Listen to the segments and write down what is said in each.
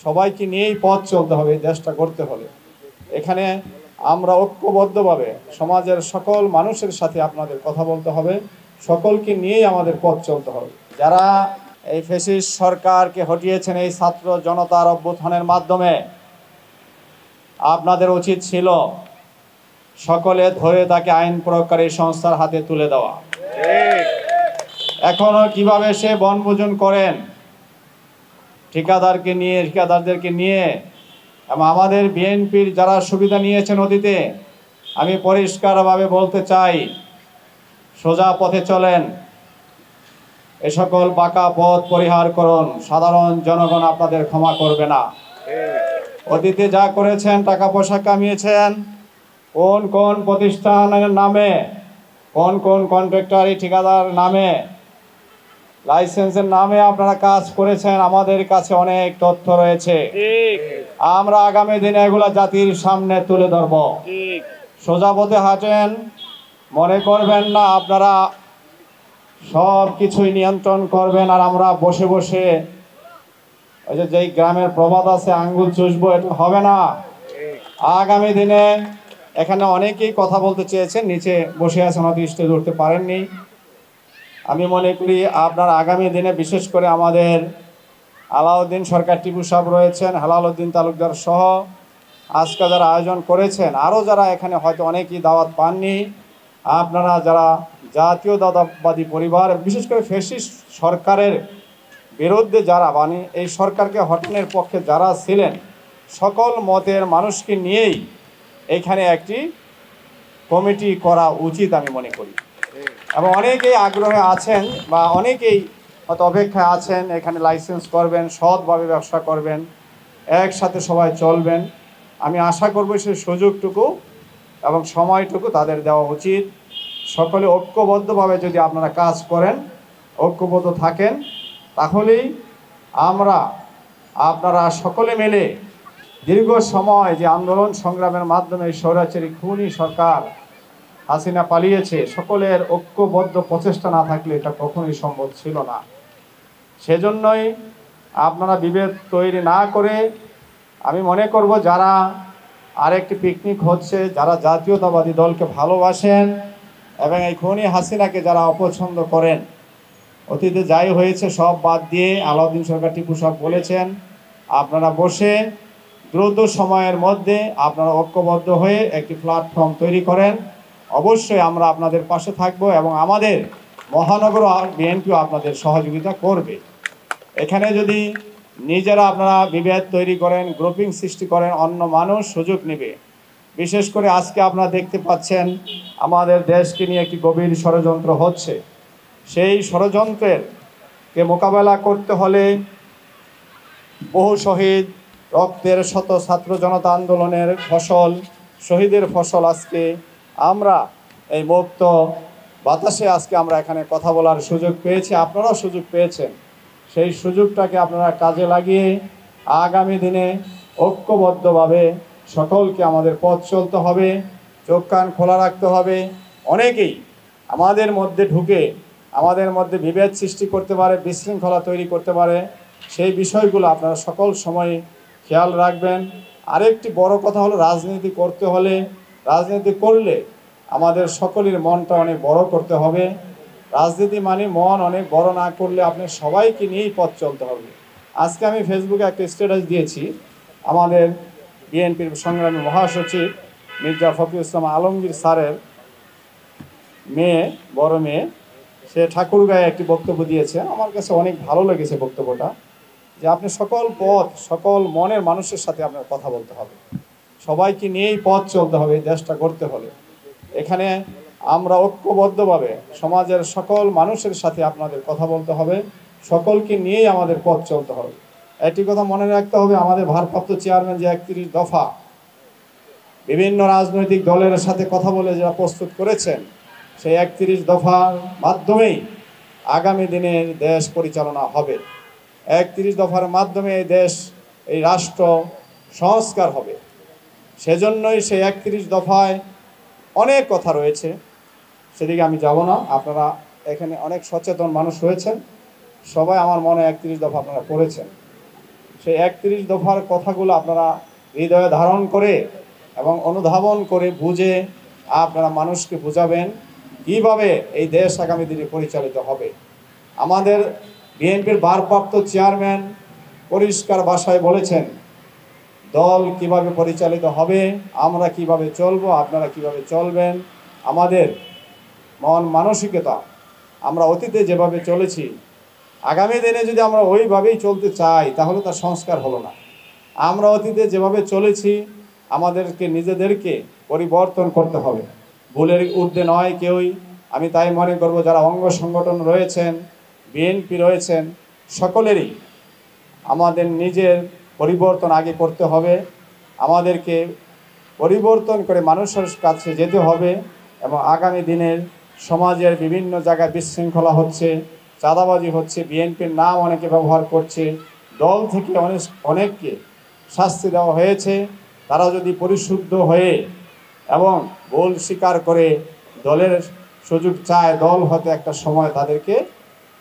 সবাইকে নিয়েই পথ চলতে হবে, এই দেশটা করতে হলে। এখানে আমরা ঐক্যবদ্ধভাবে সমাজের সকল মানুষের সাথে আপনাদের কথা বলতে হবে, সকলকে নিয়েই আমাদের পথ চলতে হবে। যারা এই ফ্যাসিস্ট সরকারকে হটিয়েছেন এই ছাত্র জনতার অভ্যুত্থানের মাধ্যমে, আপনাদের উচিত ছিল সকলে ধরে তাকে আইন প্রয়োগকারী সংস্থার হাতে তুলে দেওয়া। এখনো কিভাবে সে বনভোজন করেন ঠিকাদারদেরকে নিয়ে, এবং আমাদের বিএনপির যারা সুবিধা নিয়েছেন অতীতে, আমি পরিষ্কারভাবে বলতে চাই, সোজা পথে চলেন, এ সকল বাঁকা পথ পরিহার করুন, সাধারণ জনগণ আপনাদের ক্ষমা করবে না। অতীতে যা করেছেন, টাকা পয়সা কামিয়েছেন, কোন কোন প্রতিষ্ঠানের নামে, কোন কোন কন্ট্রাক্টর ঠিকাদার নামে, লাইসেন্সের নামে আপনারা কাজ করেছেন, আমাদের কাছে অনেক তথ্য রয়েছে। আমরা আগামী দিনে এগুলা জাতির সামনে তুলে ধরব। সোজা পথে হাঁটেন, মনে করবেন না আপনারা সব কিছুই নিয়ন্ত্রণ করবেন আর আমরা বসে বসে ওই যে যেই গ্রামের প্রবাদ আছে আঙ্গুল চুষবো, এটা হবে না। আগামী দিনে এখানে অনেকেই কথা বলতে চেয়েছেন, নিচে বসে আছেন, হয়তো স্টেজ উঠতে পারেননি। আমি মনে করি আপনার আগামী দিনে বিশেষ করে আমাদের আলাউদ্দিন সরকার টিপু সাহেব রয়েছেন, হেলালুদ্দিন তালুকদার সহ আজকে যারা আয়োজন করেছেন, আরও যারা এখানে হয়তো অনেকেই দাওয়াত পাননি, আপনারা যারা জাতীয়তাবাদী পরিবার, বিশেষ করে ফ্যাসিস্ট সরকারের বিরুদ্ধে যারা, মানে এই সরকারকে হটানোর পক্ষে যারা ছিলেন, সকল মতের মানুষকে নিয়েই এখানে একটি কমিটি করা উচিত আমি মনে করি। এবং অনেকেই আগ্রহে আছেন বা অনেকেই হয়তো অপেক্ষায় আছেন, এখানে লাইসেন্স করবেন, সৎভাবে ব্যবসা করবেন, একসাথে সবাই চলবেন। আমি আশা করব সেই সুযোগটুকু এবং সময়টুকু তাদের দেওয়া উচিত। সকলে ঐক্যবদ্ধভাবে যদি আপনারা কাজ করেন, ঐক্যবদ্ধ থাকেন, তাহলেই আপনারা সকলে মিলে দীর্ঘ সময় যে আন্দোলন সংগ্রামের মাধ্যমে স্বৈরাচারী খুনি সরকার হাসিনা পালিয়েছে, সকলের ঐক্যবদ্ধ প্রচেষ্টা না থাকলে এটা কখনোই সম্ভব ছিল না। সেজন্যই আপনারা বিভেদ তৈরি না করে, আমি মনে করব যারা আরেকটি পিকনিক হচ্ছে, যারা জাতীয়তাবাদী দলকে ভালোবাসেন এবং এই খুনি হাসিনাকে যারা অপছন্দ করেন, অতীতে যাই হয়েছে সব বাদ দিয়ে, আলাউদ্দিন সরকার টিপু সাহেব বলেছেন, আপনারা বসে দ্রুত সময়ের মধ্যে আপনারা ঐক্যবদ্ধ হয়ে একটি প্ল্যাটফর্ম তৈরি করেন। অবশ্যই আমরা আপনাদের পাশে থাকব এবং আমাদের মহানগর বিএনপিও আপনাদের সহযোগিতা করবে। এখানে যদি নিজেরা আপনারা বিভেদ তৈরি করেন, গ্রুপিং সৃষ্টি করেন, অন্য মানুষ সুযোগ নেবে। বিশেষ করে আজকে আপনারা দেখতে পাচ্ছেন আমাদের দেশকে নিয়ে একটি গভীর ষড়যন্ত্র হচ্ছে। সেই ষড়যন্ত্রকে মোকাবেলা করতে হলে বহু শহীদ, রক্তের শত ছাত্র জনতা আন্দোলনের ফসল, শহীদের ফসল আজকে আমরা এই মুক্ত বাতাসে আজকে আমরা এখানে কথা বলার সুযোগ পেয়েছি, আপনারাও সুযোগ পেয়েছেন। সেই সুযোগটাকে আপনারা কাজে লাগিয়ে আগামী দিনে ঐক্যবদ্ধভাবে সকলকে আমাদের পথ চলতে হবে, চোখ কান খোলা রাখতে হবে। অনেকেই আমাদের মধ্যে ঢুকে আমাদের মধ্যে বিভেদ সৃষ্টি করতে পারে, বিশৃঙ্খলা তৈরি করতে পারে, সেই বিষয়গুলো আপনারা সকল সময় খেয়াল রাখবেন। আরেকটি বড় কথা হলো, রাজনীতি করতে হলে, রাজনীতি করলে আমাদের সকলের মনটা অনেক বড় করতে হবে। রাজনীতি মানে মন অনেক বড় না করলে আপনার সবাইকে নিয়েই পথ চলতে হবে। আজকে আমি ফেসবুকে একটা স্ট্যাটাস দিয়েছি, আমাদের বিএনপির সংগ্রামী মহাসচিব মির্জা ফখরুল ইসলাম আলমগীর স্যারের মেয়ে, বড় মেয়ে, সে ঠাকুরগাঁয়ে একটি বক্তব্য দিয়েছে। আমার কাছে অনেক ভালো লেগেছে বক্তব্যটা, যে আপনি সকল পথ, সকল মনের মানুষের সাথে আপনার কথা বলতে হবে, সবাইকে নিয়েই পথ চলতে হবে এই দেশটা করতে হলে। এখানে আমরা ঐক্যবদ্ধভাবে সমাজের সকল মানুষের সাথে আপনাদের কথা বলতে হবে, সকলকে নিয়েই আমাদের পথ চলতে হবে। একটি কথা মনে রাখতে হবে, আমাদের ভারপ্রাপ্ত চেয়ারম্যান যে 31 দফা বিভিন্ন রাজনৈতিক দলের সাথে কথা বলে যারা প্রস্তুত করেছেন, সেই 31 দফার মাধ্যমেই আগামী দিনের দেশ পরিচালনা হবে। 31 দফার মাধ্যমে এই দেশ, এই রাষ্ট্র সংস্কার হবে। সেজন্যই সেই 31 দফায় অনেক কথা রয়েছে, সেদিকে আমি যাব না। আপনারা এখানে অনেক সচেতন মানুষ হয়েছেন, সবাই আমার মনে 31 দফা আপনারা পড়েছেন। সেই 31 দফার কথাগুলো আপনারা হৃদয়ে ধারণ করে এবং অনুধাবন করে বুঝে আপনারা মানুষকে বোঝাবেন কিভাবে এই দেশ আগামী দিনে পরিচালিত হবে। আমাদের বিএনপির ভারপ্রাপ্ত চেয়ারম্যান পরিষ্কার ভাষায় বলেছেন দল কিভাবে পরিচালিত হবে, আমরা কিভাবে চলবো, আপনারা কিভাবে চলবেন। আমাদের মন মানসিকতা আমরা অতীতে যেভাবে চলেছি আগামী দিনে যদি আমরা ওইভাবেই চলতে চাই তাহলে তার সংস্কার হলো না। আমরা অতীতে যেভাবে চলেছি আমাদেরকে নিজেদেরকে পরিবর্তন করতে হবে, ভুলের ঊর্ধ্বে নয় কেউই। আমি তাই মনে করব যারা অঙ্গ সংগঠন রয়েছেন, বিএনপি রয়েছেন, সকলেরই আমাদের নিজের পরিবর্তন আগে করতে হবে। আমাদেরকে পরিবর্তন করে মানুষের কাছে যেতে হবে এবং আগামী দিনের সমাজের বিভিন্ন জায়গায় বিশৃঙ্খলা হচ্ছে, চাঁদাবাজি হচ্ছে, বিএনপির নাম অনেকে ব্যবহার করছে, দল থেকে অনেককে শাস্তি দেওয়া হয়েছে। তারা যদি পরিশুদ্ধ হয়ে এবং ভুল স্বীকার করে দলের সুযোগ চায়, দল হয়তো একটা সময় তাদেরকে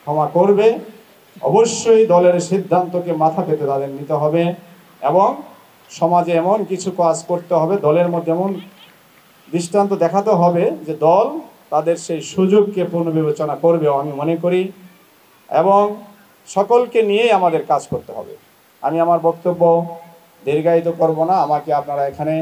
ক্ষমা করবে। অবশ্যই দলের সিদ্ধান্তকে মাথা পেতে তাদের নিতে হবে এবং সমাজে এমন কিছু কাজ করতে হবে, দলের মধ্যে এমন দৃষ্টান্ত দেখাতে হবে যে দল তাদের সেই সুযোগকে পুনর্বিবেচনা করবে আমি মনে করি, এবং সকলকে নিয়েই আমাদের কাজ করতে হবে। আমি আমার বক্তব্য দীর্ঘায়িত করব না, আমাকে আপনারা এখানে